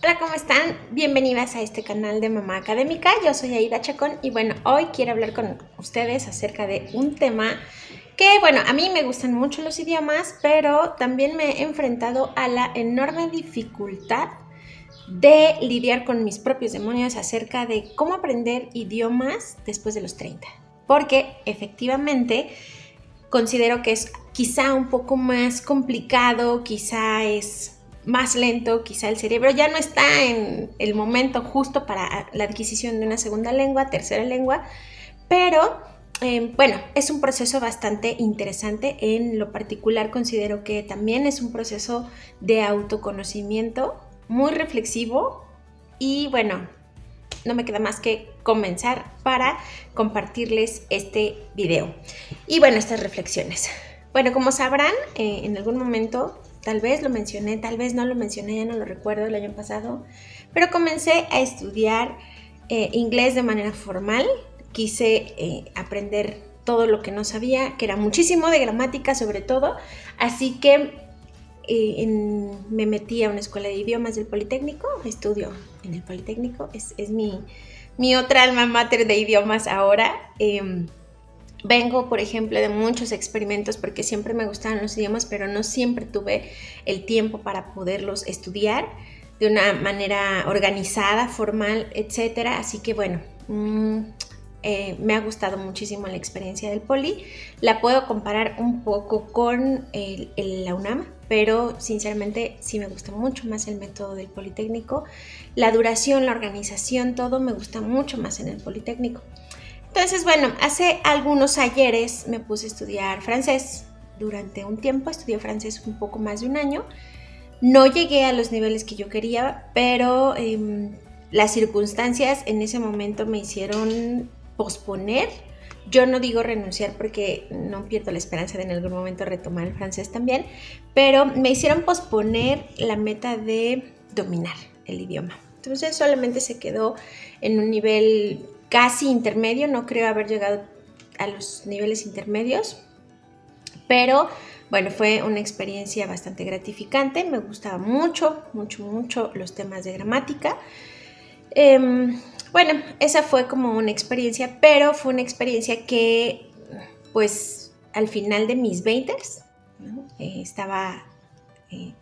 Hola, ¿cómo están? Bienvenidas a este canal de Mamá Académica. Yo soy Aida Chacón y bueno, hoy quiero hablar con ustedes acerca de un tema que, bueno, a mí me gustan mucho los idiomas, pero también me he enfrentado a la enorme dificultad de lidiar con mis propios demonios acerca de cómo aprender idiomas después de los 30. Porque efectivamente considero que es quizá un poco más complicado, quizá es más lento, quizá el cerebro ya no está en el momento justo para la adquisición de una segunda lengua, tercera lengua, pero bueno, es un proceso bastante interesante. En lo particular considero que también es un proceso de autoconocimiento muy reflexivo y bueno, no me queda más que comenzar para compartirles este video y bueno, estas reflexiones. Bueno, como sabrán, en algún momento tal vez lo mencioné, tal vez no lo mencioné, ya no lo recuerdo, el año pasado, pero comencé a estudiar inglés de manera formal. Quise aprender todo lo que no sabía, que era muchísimo de gramática sobre todo, así que me metí a una escuela de idiomas del Politécnico, estudio en el Politécnico, es mi otra alma mater de idiomas ahora. Vengo, por ejemplo, de muchos experimentos porque siempre me gustaban los idiomas, pero no siempre tuve el tiempo para poderlos estudiar de una manera organizada, formal, etcétera. Así que bueno, me ha gustado muchísimo la experiencia del Poli. La puedo comparar un poco con la UNAM, pero sinceramente sí me gusta mucho más el método del Politécnico. La duración, la organización, todo me gusta mucho más en el Politécnico. Entonces, bueno, hace algunos ayeres me puse a estudiar francés. Durante un tiempo estudié francés un poco más de un año. No llegué a los niveles que yo quería, pero las circunstancias en ese momento me hicieron posponer. Yo no digo renunciar porque no pierdo la esperanza de en algún momento retomar el francés también, pero me hicieron posponer la meta de dominar el idioma. Entonces solamente se quedó en un nivel casi intermedio, no creo haber llegado a los niveles intermedios, pero bueno, fue una experiencia bastante gratificante. Me gustaba mucho los temas de gramática. Bueno, esa fue como una experiencia, pero fue una experiencia que pues al final de mis 20s, ¿no? Estaba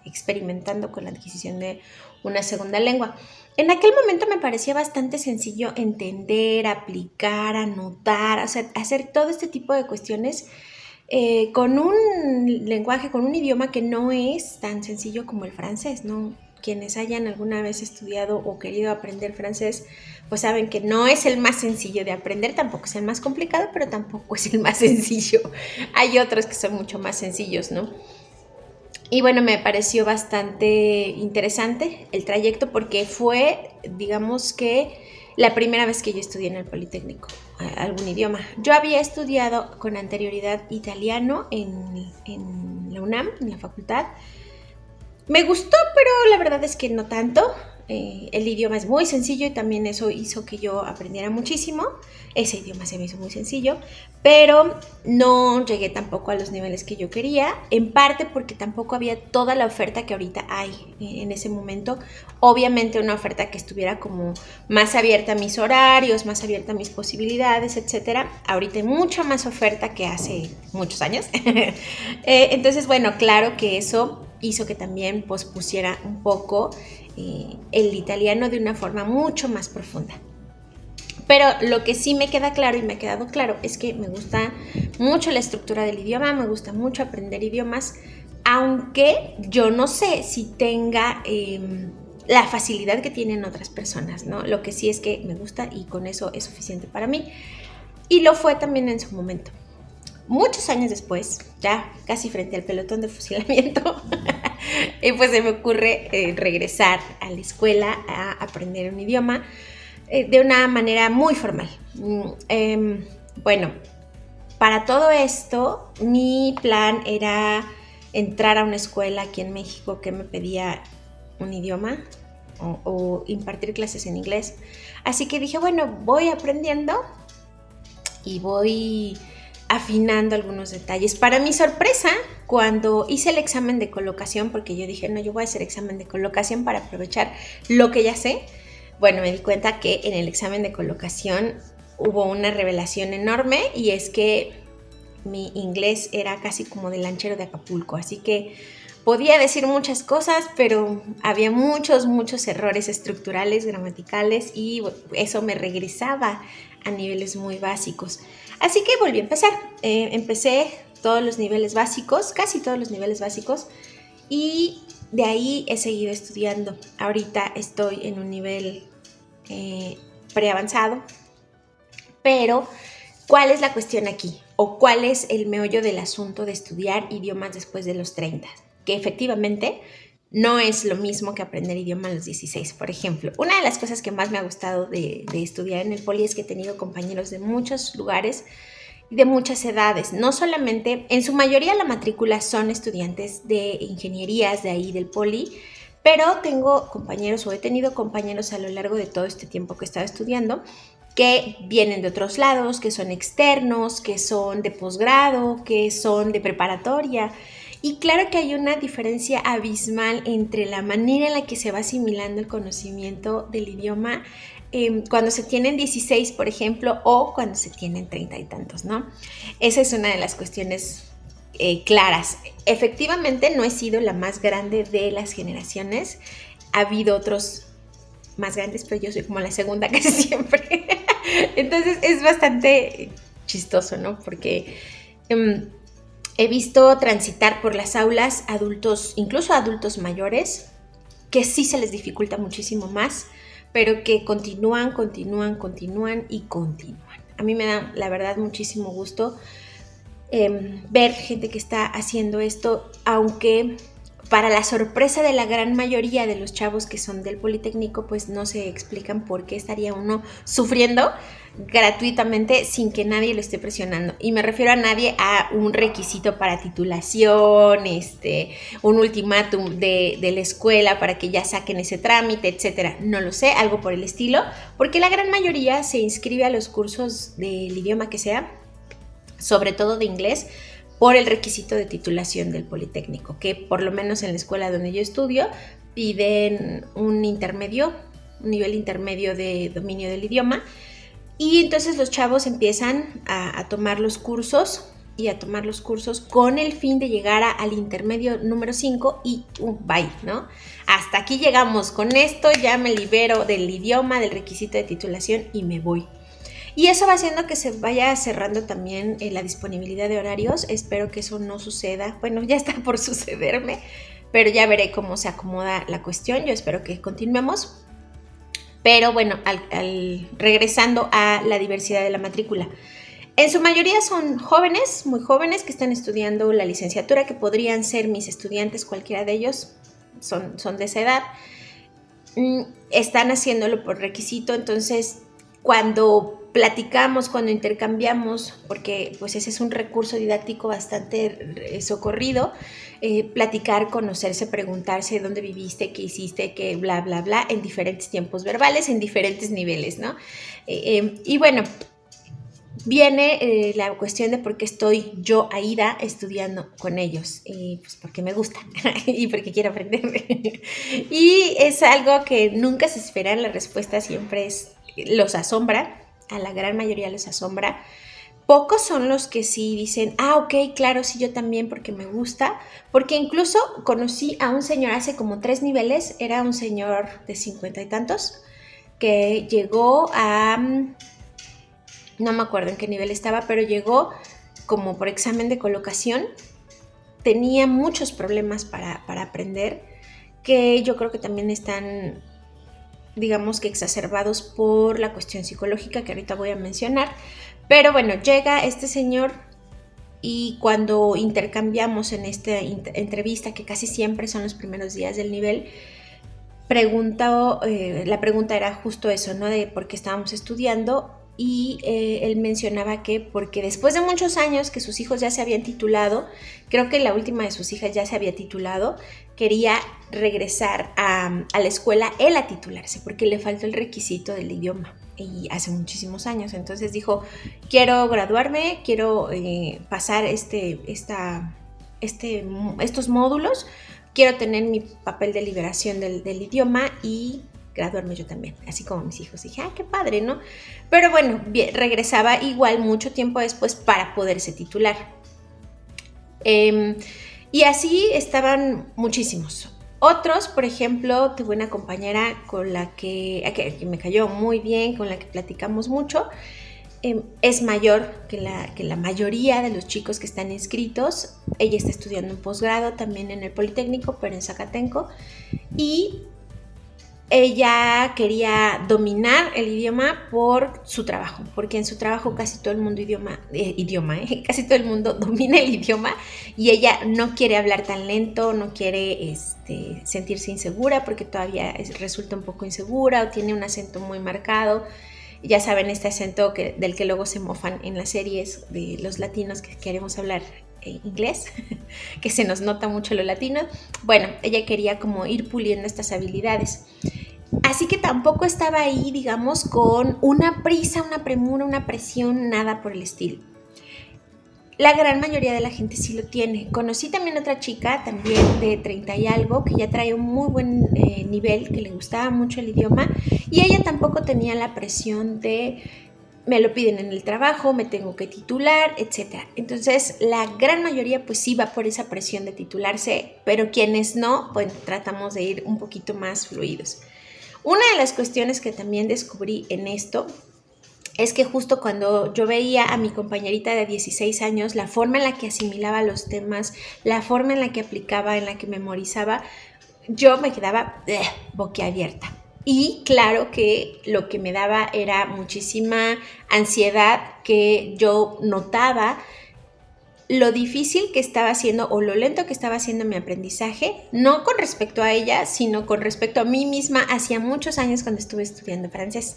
experimentando con la adquisición de una segunda lengua. En aquel momento me parecía bastante sencillo entender, aplicar, anotar, o sea, hacer todo este tipo de cuestiones con un lenguaje, con un idioma que no es tan sencillo como el francés, ¿no? Quienes hayan alguna vez estudiado o querido aprender francés, pues saben que no es el más sencillo de aprender, tampoco es el más complicado, pero tampoco es el más sencillo. Hay otros que son mucho más sencillos, ¿no? Y bueno, me pareció bastante interesante el trayecto porque fue, digamos que, la primera vez que yo estudié en el Politécnico algún idioma. Yo había estudiado con anterioridad italiano en la UNAM, en la facultad. Me gustó, pero la verdad es que no tanto. El idioma es muy sencillo y también eso hizo que yo aprendiera muchísimo. Ese idioma se me hizo muy sencillo, pero no llegué tampoco a los niveles que yo quería, en parte porque tampoco había toda la oferta que ahorita hay en ese momento. Obviamente una oferta que estuviera como más abierta a mis horarios, más abierta a mis posibilidades, etcétera. Ahorita hay mucha más oferta que hace muchos años. Entonces, bueno, claro que eso hizo que también pospusiera un poco el italiano de una forma mucho más profunda. Pero lo que sí me queda claro y me ha quedado claro es que me gusta mucho la estructura del idioma, me gusta mucho aprender idiomas, aunque yo no sé si tenga la facilidad que tienen otras personas, ¿no? Lo que sí es que me gusta y con eso es suficiente para mí. Y lo fue también en su momento. Muchos años después, ya casi frente al pelotón de fusilamiento, pues se me ocurre regresar a la escuela a aprender un idioma de una manera muy formal. Bueno, para todo esto, mi plan era entrar a una escuela aquí en México que me pedía un idioma o impartir clases en inglés. Así que dije, bueno, voy aprendiendo y voy afinando algunos detalles. Para mi sorpresa, cuando hice el examen de colocación, porque yo dije, no, yo voy a hacer examen de colocación para aprovechar lo que ya sé, bueno, me di cuenta que en el examen de colocación hubo una revelación enorme, y es que mi inglés era casi como del lanchero de Acapulco, así que podía decir muchas cosas, pero había muchos errores estructurales, gramaticales, y eso me regresaba a niveles muy básicos. Así que volví a empezar. Empecé todos los niveles básicos, casi todos los niveles básicos, y de ahí he seguido estudiando. Ahorita estoy en un nivel preavanzado, pero ¿cuál es la cuestión aquí? ¿O cuál es el meollo del asunto de estudiar idiomas después de los 30? Que efectivamente no es lo mismo que aprender idioma a los 16, por ejemplo. Una de las cosas que más me ha gustado de estudiar en el Poli es que he tenido compañeros de muchos lugares, de muchas edades. No solamente, en su mayoría la matrícula son estudiantes de ingenierías de ahí del Poli, pero tengo compañeros, o he tenido compañeros a lo largo de todo este tiempo que he estado estudiando, que vienen de otros lados, que son externos, que son de posgrado, que son de preparatoria. Y claro que hay una diferencia abismal entre la manera en la que se va asimilando el conocimiento del idioma cuando se tienen 16, por ejemplo, o cuando se tienen 30 y tantos, ¿no? Esa es una de las cuestiones claras. Efectivamente, no he sido la más grande de las generaciones. Ha habido otros más grandes, pero yo soy como la segunda casi siempre. Entonces es bastante chistoso, ¿no? Porque he visto transitar por las aulas adultos, incluso adultos mayores, que sí se les dificulta muchísimo más, pero que continúan. A mí me da, la verdad, muchísimo gusto ver gente que está haciendo esto, aunque para la sorpresa de la gran mayoría de los chavos que son del Politécnico, pues no se explican por qué estaría uno sufriendo gratuitamente sin que nadie lo esté presionando. Y me refiero a nadie, a un requisito para titulación, un ultimátum de la escuela para que ya saquen ese trámite, etcétera. No lo sé, algo por el estilo, porque la gran mayoría se inscribe a los cursos del idioma que sea, sobre todo de inglés, por el requisito de titulación del Politécnico, que por lo menos en la escuela donde yo estudio piden un nivel intermedio de dominio del idioma, y entonces los chavos empiezan a tomar los cursos con el fin de llegar al intermedio número 5 y bye, ¿no? Hasta aquí llegamos, con esto ya me libero del idioma, del requisito de titulación y me voy. Y eso va haciendo que se vaya cerrando también la disponibilidad de horarios. Espero que eso no suceda. Bueno, ya está por sucederme, pero ya veré cómo se acomoda la cuestión. Yo espero que continuemos. Pero bueno, regresando a la diversidad de la matrícula. En su mayoría son jóvenes, muy jóvenes, que están estudiando la licenciatura, que podrían ser mis estudiantes, cualquiera de ellos, son de esa edad. Están haciéndolo por requisito, entonces cuando platicamos, cuando intercambiamos, porque pues ese es un recurso didáctico bastante socorrido, platicar, conocerse, preguntarse dónde viviste, qué hiciste, qué bla, bla, bla, en diferentes tiempos verbales, en diferentes niveles, ¿no? Y bueno, viene la cuestión de por qué estoy yo, Aida, estudiando con ellos. Pues porque me gusta y porque quiero aprender. Y es algo que nunca se espera, la respuesta siempre los asombra. A la gran mayoría les asombra. Pocos son los que sí dicen, ok, claro, sí, yo también, porque me gusta. Porque incluso conocí a un señor hace como 3 niveles, era un señor de 50 y tantos, que llegó a, no me acuerdo en qué nivel estaba, pero llegó como por examen de colocación. Tenía muchos problemas para aprender, que yo creo que también están, digamos que exacerbados por la cuestión psicológica que ahorita voy a mencionar. Pero bueno, llega este señor y cuando intercambiamos en esta entrevista, que casi siempre son los primeros días del nivel, la pregunta era justo eso, ¿no? De por qué estábamos estudiando, y él mencionaba que porque después de muchos años que sus hijos ya se habían titulado, creo que la última de sus hijas ya se había titulado, quería regresar a la escuela él a titularse porque le faltó el requisito del idioma. y hace muchísimos años. Entonces dijo, quiero graduarme, quiero pasar estos módulos, quiero tener mi papel de liberación del idioma y graduarme yo también, así como mis hijos. Dije, qué padre, ¿no? Pero bueno, regresaba igual mucho tiempo después para poderse titular. Y así estaban muchísimos. Otros, por ejemplo, tuve una compañera con la que me cayó muy bien, con la que platicamos mucho. Es mayor que la mayoría de los chicos que están inscritos. Ella está estudiando un posgrado también en el Politécnico, pero en Zacatenco. Y ella quería dominar el idioma por su trabajo, porque en su trabajo casi todo el mundo casi todo el mundo domina el idioma y ella no quiere hablar tan lento, no quiere sentirse insegura porque todavía resulta un poco insegura o tiene un acento muy marcado. Ya saben, este acento del que luego se mofan en las series de los latinos que queremos hablar inglés, que se nos nota mucho lo latino. Bueno, ella quería como ir puliendo estas habilidades. Así que tampoco estaba ahí, digamos, con una prisa, una premura, una presión, nada por el estilo. La gran mayoría de la gente sí lo tiene. Conocí también otra chica, también de 30 y algo, que ya trae un muy buen nivel, que le gustaba mucho el idioma, y ella tampoco tenía la presión de me lo piden en el trabajo, me tengo que titular, etc. Entonces, la gran mayoría pues sí va por esa presión de titularse, pero quienes no, pues tratamos de ir un poquito más fluidos. Una de las cuestiones que también descubrí en esto es que justo cuando yo veía a mi compañerita de 16 años, la forma en la que asimilaba los temas, la forma en la que aplicaba, en la que memorizaba, yo me quedaba boquiabierta. Y claro que lo que me daba era muchísima ansiedad, que yo notaba lo difícil que estaba haciendo o lo lento que estaba haciendo mi aprendizaje, no con respecto a ella, sino con respecto a mí misma hacía muchos años cuando estuve estudiando francés.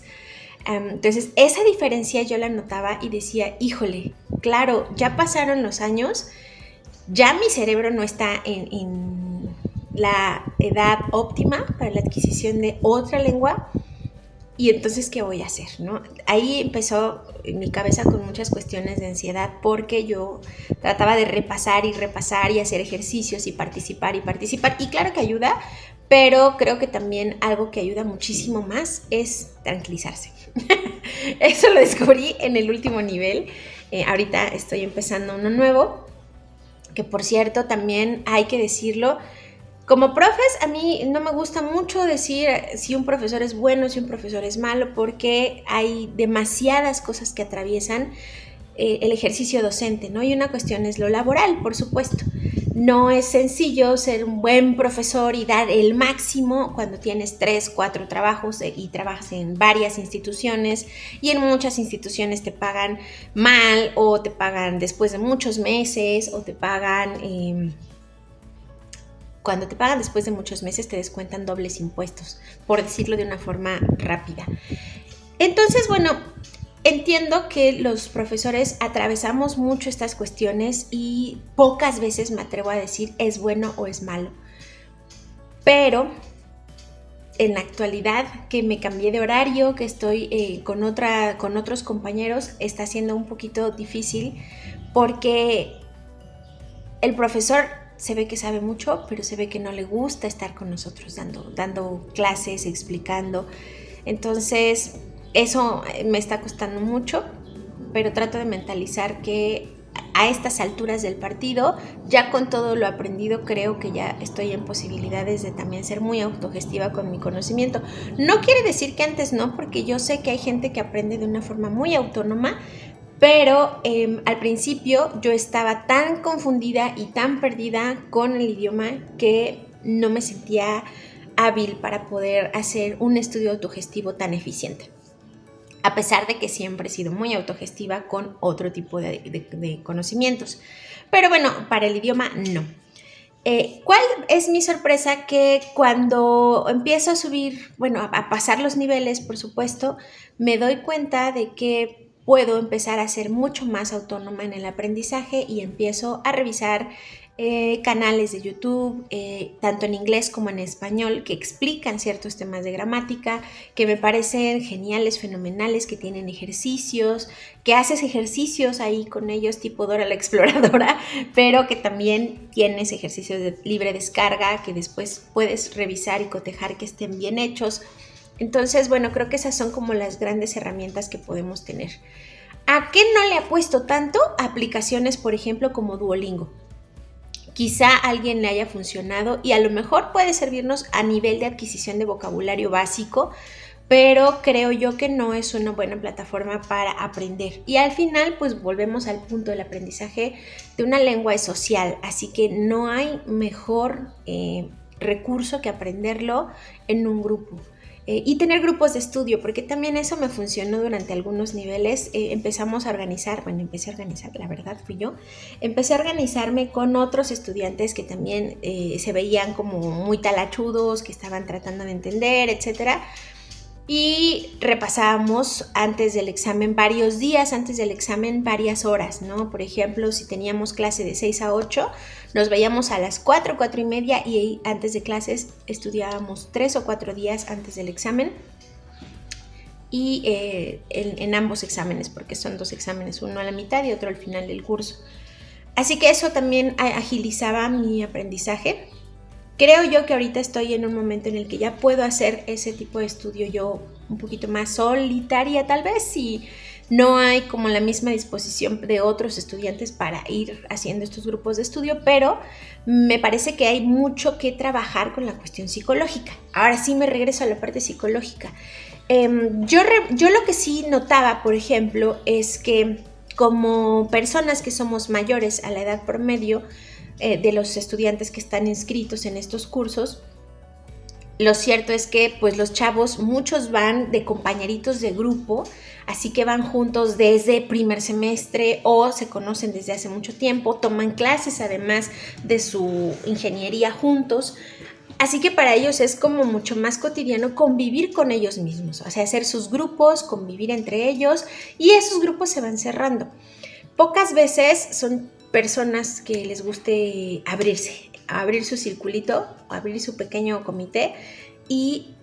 Entonces, esa diferencia yo la notaba y decía, híjole, claro, ya pasaron los años, ya mi cerebro no está en la edad óptima para la adquisición de otra lengua. Y entonces, ¿qué voy a hacer? ¿No? Ahí empezó en mi cabeza con muchas cuestiones de ansiedad porque yo trataba de repasar y hacer ejercicios y participar. Y claro que ayuda, pero creo que también algo que ayuda muchísimo más es tranquilizarse. Eso lo descubrí en el último nivel. Ahorita estoy empezando uno nuevo, que por cierto también hay que decirlo, como profes, a mí no me gusta mucho decir si un profesor es bueno, si un profesor es malo, porque hay demasiadas cosas que atraviesan el ejercicio docente, ¿no? Y una cuestión es lo laboral, por supuesto. No es sencillo ser un buen profesor y dar el máximo cuando tienes 3, 4 trabajos y trabajas en varias instituciones y en muchas instituciones te pagan mal o te pagan después de muchos meses o te pagan... Cuando te pagan después de muchos meses te descuentan dobles impuestos, por decirlo de una forma rápida. Entonces, bueno, entiendo que los profesores atravesamos mucho estas cuestiones y pocas veces me atrevo a decir es bueno o es malo. Pero en la actualidad que me cambié de horario, que estoy con otros compañeros, está siendo un poquito difícil porque el profesor se ve que sabe mucho, pero se ve que no le gusta estar con nosotros dando clases, explicando. Entonces, eso me está costando mucho, pero trato de mentalizar que a estas alturas del partido, ya con todo lo aprendido, creo que ya estoy en posibilidades de también ser muy autogestiva con mi conocimiento. No quiere decir que antes no, porque yo sé que hay gente que aprende de una forma muy autónoma, pero al principio yo estaba tan confundida y tan perdida con el idioma que no me sentía hábil para poder hacer un estudio autogestivo tan eficiente. A pesar de que siempre he sido muy autogestiva con otro tipo de conocimientos. Pero bueno, para el idioma no. ¿Cuál es mi sorpresa? Que cuando empiezo a subir, bueno, a pasar los niveles, por supuesto, me doy cuenta de que puedo empezar a ser mucho más autónoma en el aprendizaje y empiezo a revisar canales de YouTube, tanto en inglés como en español, que explican ciertos temas de gramática, que me parecen geniales, fenomenales, que tienen ejercicios, que haces ejercicios ahí con ellos tipo Dora la Exploradora, pero que también tienes ejercicios de libre descarga, que después puedes revisar y cotejar que estén bien hechos. Entonces, bueno, creo que esas son como las grandes herramientas que podemos tener. ¿A qué no le apuesto tanto? Aplicaciones, por ejemplo, como Duolingo. Quizá a alguien le haya funcionado y a lo mejor puede servirnos a nivel de adquisición de vocabulario básico, pero creo yo que no es una buena plataforma para aprender. Y al final, pues volvemos al punto del aprendizaje de una lengua es social, así que no hay mejor recurso que aprenderlo en un grupo. Y tener grupos de estudio, porque también eso me funcionó durante algunos niveles. Empezamos a organizar, empecé a organizar, la verdad fui yo. Empecé a organizarme con otros estudiantes que también se veían como muy talachudos, que estaban tratando de entender, etcétera. Y repasábamos antes del examen, varios días antes del examen, varias horas, ¿no? Por ejemplo, si teníamos clase de 6 a 8, nos veíamos a las 4, 4 y media y antes de clases estudiábamos 3 o 4 días antes del examen y en ambos exámenes, porque son 2 exámenes, uno a la mitad y otro al final del curso. Así que eso también agilizaba mi aprendizaje. Creo yo que ahorita estoy en un momento en el que ya puedo hacer ese tipo de estudio yo un poquito más solitaria, tal vez, si no hay como la misma disposición de otros estudiantes para ir haciendo estos grupos de estudio, pero me parece que hay mucho que trabajar con la cuestión psicológica. Ahora sí me regreso a la parte psicológica. Yo lo que sí notaba, por ejemplo, es que como personas que somos mayores a la edad promedio, de los estudiantes que están inscritos en estos cursos, lo cierto es que pues los chavos, muchos van de compañeritos de grupo, así que van juntos desde primer semestre o se conocen desde hace mucho tiempo, toman clases además de su ingeniería juntos, así que para ellos es como mucho más cotidiano convivir con ellos mismos, o sea, hacer sus grupos, convivir entre ellos y esos grupos se van cerrando. Pocas veces son personas que les guste abrirse, abrir su circulito, abrir su pequeño comité y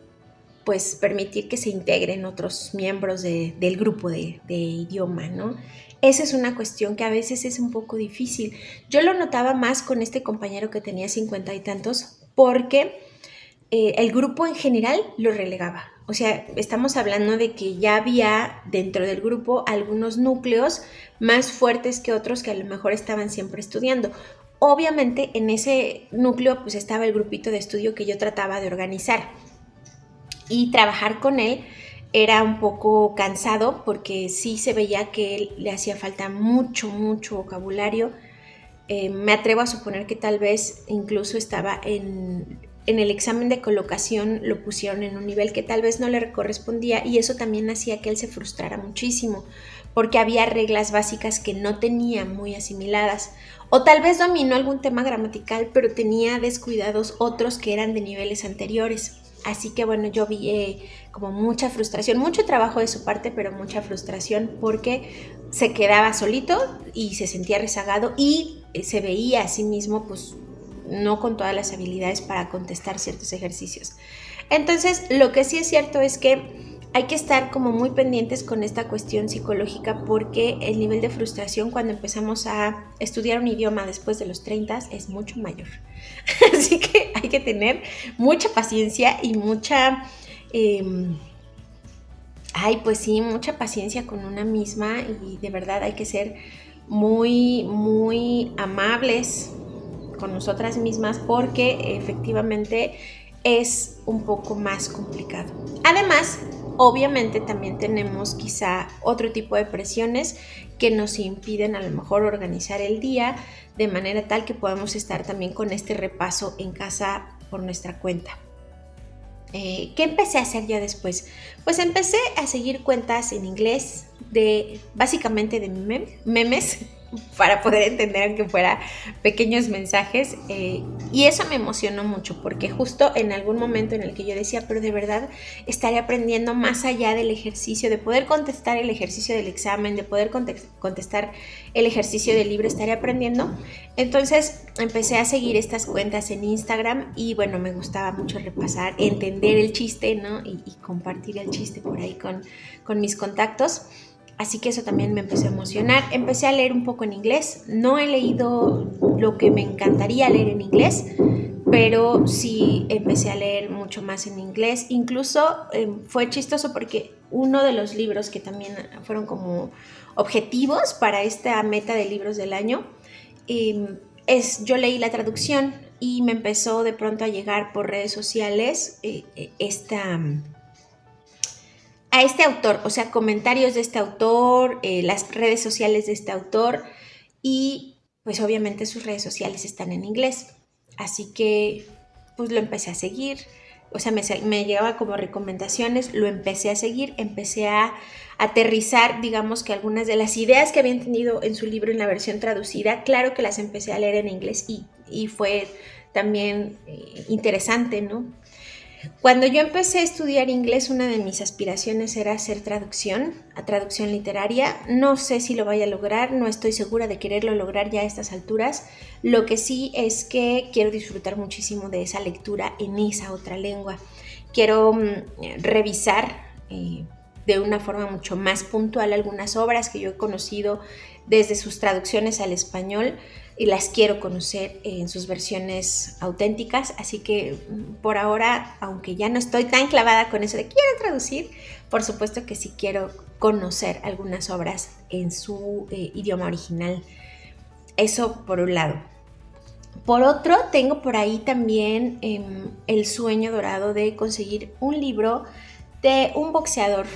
pues permitir que se integren otros miembros del grupo de idioma, ¿no? Esa es una cuestión que a veces es un poco difícil. Yo lo notaba más con este compañero que tenía 50 y tantos porque el grupo en general lo relegaba. O sea, estamos hablando de que ya había dentro del grupo algunos núcleos más fuertes que otros que a lo mejor estaban siempre estudiando. Obviamente en ese núcleo pues estaba el grupito de estudio que yo trataba de organizar y trabajar con él era un poco cansado porque sí se veía que él le hacía falta mucho vocabulario. Me atrevo a suponer que tal vez incluso estaba en el examen de colocación lo pusieron en un nivel que tal vez no le correspondía y eso también hacía que él se frustrara muchísimo porque había reglas básicas que no tenía muy asimiladas o tal vez dominó algún tema gramatical pero tenía descuidados otros que eran de niveles anteriores. Así que bueno, yo vi como mucha frustración, mucho trabajo de su parte, pero mucha frustración porque se quedaba solito y se sentía rezagado y se veía a sí mismo pues no con todas las habilidades para contestar ciertos ejercicios. Entonces, lo que sí es cierto es que hay que estar como muy pendientes con esta cuestión psicológica porque el nivel de frustración cuando empezamos a estudiar un idioma después de los 30 es mucho mayor. Así que hay que tener mucha paciencia y mucha mucha paciencia con una misma y de verdad hay que ser muy amables con nosotras mismas porque efectivamente es un poco más complicado. Además, obviamente también tenemos quizá otro tipo de presiones que nos impiden a lo mejor organizar el día de manera tal que podamos estar también con este repaso en casa por nuestra cuenta. ¿Qué empecé a hacer ya después? Pues empecé a seguir cuentas en inglés básicamente de memes para poder entender aunque fuera pequeños mensajes, y eso me emocionó mucho porque justo en algún momento en el que yo decía, pero de verdad estaré aprendiendo más allá del ejercicio, de poder contestar el ejercicio del examen, de poder contestar el ejercicio del libro, estaré aprendiendo. Entonces empecé a seguir estas cuentas en Instagram y bueno, me gustaba mucho repasar, entender el chiste, ¿no? Y compartir el chiste por ahí con mis contactos. Así que eso también me empezó a emocionar. Empecé a leer un poco en inglés. No he leído lo que me encantaría leer en inglés, pero sí empecé a leer mucho más en inglés. Incluso fue chistoso porque uno de los libros que también fueron como objetivos para esta meta de libros del año, yo leí la traducción y me empezó de pronto a llegar por redes sociales a este autor, o sea, comentarios de este autor, las redes sociales de este autor, y pues obviamente sus redes sociales están en inglés, así que pues lo empecé a seguir, o sea, me llegaba como recomendaciones, lo empecé a seguir, empecé a aterrizar, digamos que algunas de las ideas que habían tenido en su libro en la versión traducida, claro que las empecé a leer en inglés y fue también interesante, ¿no? Cuando yo empecé a estudiar inglés, una de mis aspiraciones era hacer traducción, a traducción literaria. No sé si lo vaya a lograr, no estoy segura de quererlo lograr ya a estas alturas. Lo que sí es que quiero disfrutar muchísimo de esa lectura en esa otra lengua. Quiero revisar de una forma mucho más puntual algunas obras que yo he conocido desde sus traducciones al español y las quiero conocer en sus versiones auténticas, así que por ahora, aunque ya no estoy tan clavada con eso de quiero traducir, por supuesto que sí quiero conocer algunas obras en su idioma original. Eso por un lado. Por otro, tengo por ahí también el sueño dorado de conseguir un libro de un boxeador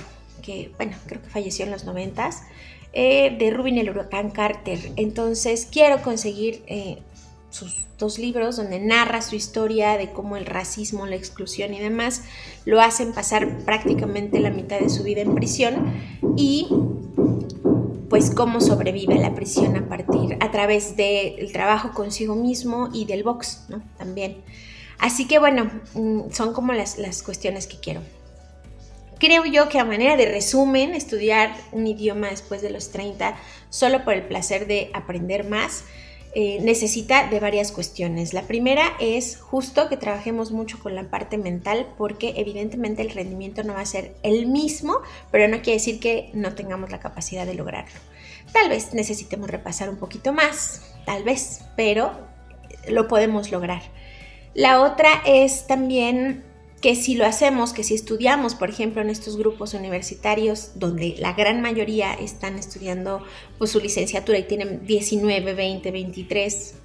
que, bueno, creo que falleció en los 90s, de Rubin el Huracán Carter. Entonces quiero conseguir sus 2 libros donde narra su historia de cómo el racismo, la exclusión y demás lo hacen pasar prácticamente la mitad de su vida en prisión y pues cómo sobrevive a la prisión a través del trabajo consigo mismo y del box, ¿no? También. Así que bueno, son como las cuestiones que quiero. Creo yo que a manera de resumen, estudiar un idioma después de los 30 solo por el placer de aprender más, necesita de varias cuestiones. La primera es justo que trabajemos mucho con la parte mental porque evidentemente el rendimiento no va a ser el mismo, pero no quiere decir que no tengamos la capacidad de lograrlo. Tal vez necesitemos repasar un poquito más, tal vez, pero lo podemos lograr. La otra es también que si lo hacemos, que si estudiamos, por ejemplo, en estos grupos universitarios donde la gran mayoría están estudiando pues, su licenciatura y tienen 19, 20, 23,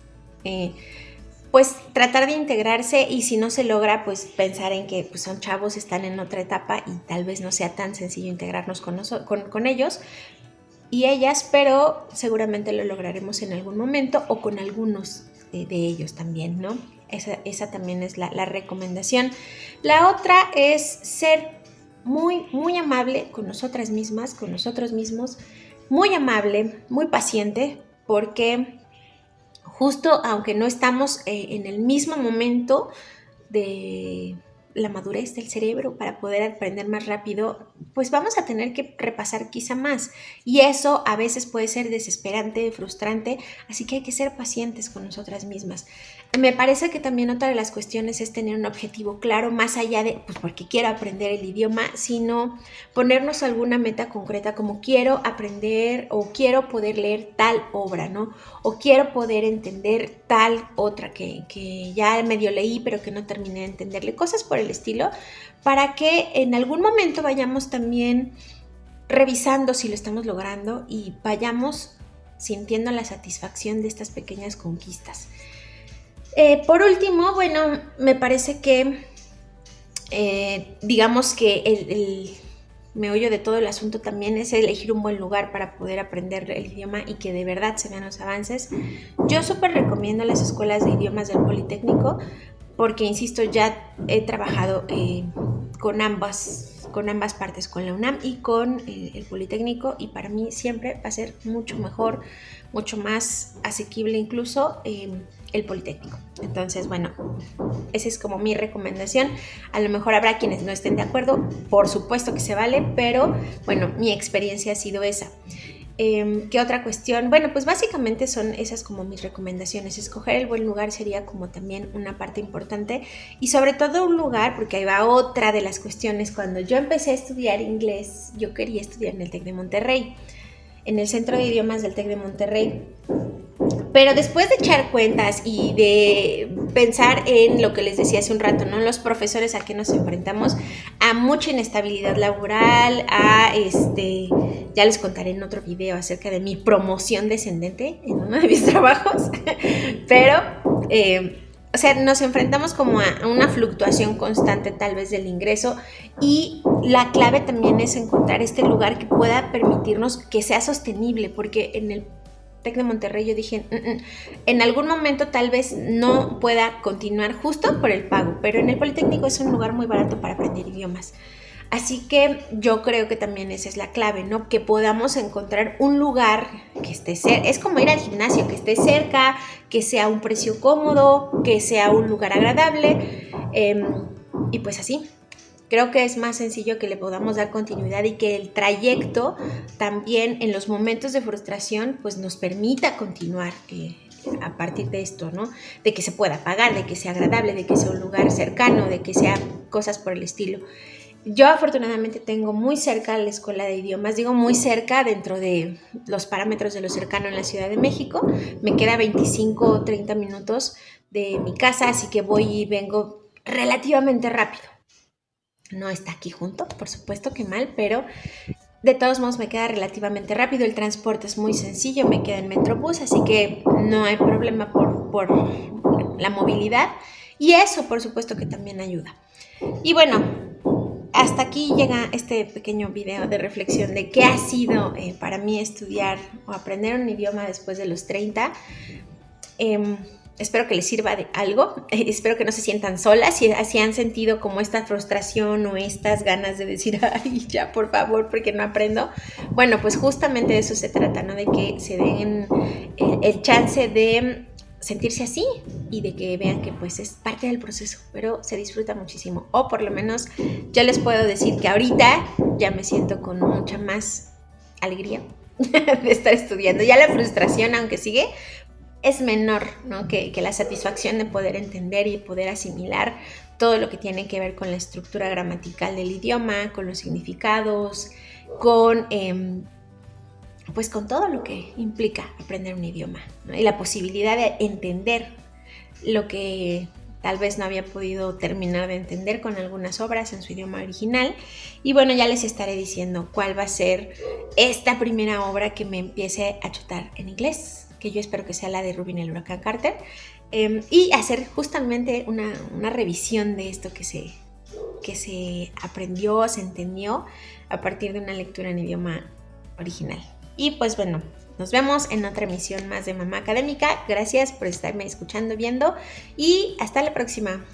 pues tratar de integrarse y si no se logra, pues pensar en que pues, son chavos, están en otra etapa y tal vez no sea tan sencillo integrarnos con ellos y ellas, pero seguramente lo lograremos en algún momento o con algunos de ellos también, ¿no? Esa también es la recomendación. La otra es ser muy, muy amable con nosotras mismas, con nosotros mismos, muy amable, muy paciente, porque justo aunque no estamos en el mismo momento de la madurez del cerebro para poder aprender más rápido, pues vamos a tener que repasar quizá más y eso a veces puede ser desesperante, frustrante, así que hay que ser pacientes con nosotras mismas. Me parece que también otra de las cuestiones es tener un objetivo claro, más allá de, pues porque quiero aprender el idioma, sino ponernos alguna meta concreta como quiero aprender o quiero poder leer tal obra, ¿no? O quiero poder entender tal otra que ya medio leí pero que no terminé de entenderle, cosas por el estilo, para que en algún momento vayamos también revisando si lo estamos logrando y vayamos sintiendo la satisfacción de estas pequeñas conquistas. Por último, bueno, me parece que digamos que el meollo de todo el asunto también es elegir un buen lugar para poder aprender el idioma y que de verdad se vean los avances. Yo súper recomiendo las escuelas de idiomas del Politécnico porque, insisto, ya he trabajado con ambas con ambas partes, con la UNAM y con el Politécnico, y para mí siempre va a ser mucho mejor, mucho más asequible incluso el Politécnico. Entonces, bueno, esa es como mi recomendación. A lo mejor habrá quienes no estén de acuerdo, por supuesto que se vale, pero bueno, mi experiencia ha sido esa. ¿Qué otra cuestión? Bueno, pues básicamente son esas como mis recomendaciones. Escoger el buen lugar sería como también una parte importante, y sobre todo un lugar, porque ahí va otra de las cuestiones. Cuando yo empecé a estudiar inglés, yo quería estudiar en el TEC de Monterrey, en el Centro de Idiomas del TEC de Monterrey. Pero después de echar cuentas y de pensar en lo que les decía hace un rato, ¿no? Los profesores a que nos enfrentamos, a mucha inestabilidad laboral, ya les contaré en otro video acerca de mi promoción descendente en uno de mis trabajos, pero, o sea, nos enfrentamos como a una fluctuación constante tal vez del ingreso, y la clave también es encontrar este lugar que pueda permitirnos que sea sostenible, porque en el TEC de Monterrey yo dije, en algún momento tal vez no pueda continuar justo por el pago, pero en el Politécnico es un lugar muy barato para aprender idiomas. Así que yo creo que también esa es la clave, ¿no? Que podamos encontrar un lugar que esté cerca, es como ir al gimnasio, que esté cerca, que sea un precio cómodo, que sea un lugar agradable, y pues así. Creo que es más sencillo que le podamos dar continuidad, y que el trayecto también en los momentos de frustración pues nos permita continuar a partir de esto, ¿no? De que se pueda pagar, de que sea agradable, de que sea un lugar cercano, de que sea cosas por el estilo. Yo afortunadamente tengo muy cerca la escuela de idiomas, digo muy cerca dentro de los parámetros de lo cercano en la Ciudad de México. Me queda 25 o 30 minutos de mi casa, así que voy y vengo relativamente rápido. No está aquí junto, por supuesto que mal, pero de todos modos me queda relativamente rápido. El transporte es muy sencillo, me queda en Metrobús, así que no hay problema por la movilidad, y eso por supuesto que también ayuda. Y bueno, hasta aquí llega este pequeño video de reflexión de qué ha sido para mí estudiar o aprender un idioma después de los 30. Espero que les sirva de algo, espero que no se sientan solas, si han sentido como esta frustración o estas ganas de decir, ay, ya por favor, porque no aprendo. Bueno, pues justamente de eso se trata, ¿no? De que se den el chance de sentirse así, y de que vean que pues es parte del proceso, pero se disfruta muchísimo, o por lo menos yo les puedo decir que ahorita ya me siento con mucha más alegría de estar estudiando. Ya la frustración, aunque sigue, es menor, ¿no? que la satisfacción de poder entender y poder asimilar todo lo que tiene que ver con la estructura gramatical del idioma, con los significados, pues con todo lo que implica aprender un idioma, ¿no? Y la posibilidad de entender lo que tal vez no había podido terminar de entender con algunas obras en su idioma original. Y bueno, ya les estaré diciendo cuál va a ser esta primera obra que me empiece a chutar en inglés, que yo espero que sea la de Rubin el Huracán Carter, y hacer justamente una revisión de esto que se aprendió, se entendió a partir de una lectura en idioma original. Y pues bueno, nos vemos en otra emisión más de Mamá Académica. Gracias por estarme escuchando, viendo, y hasta la próxima.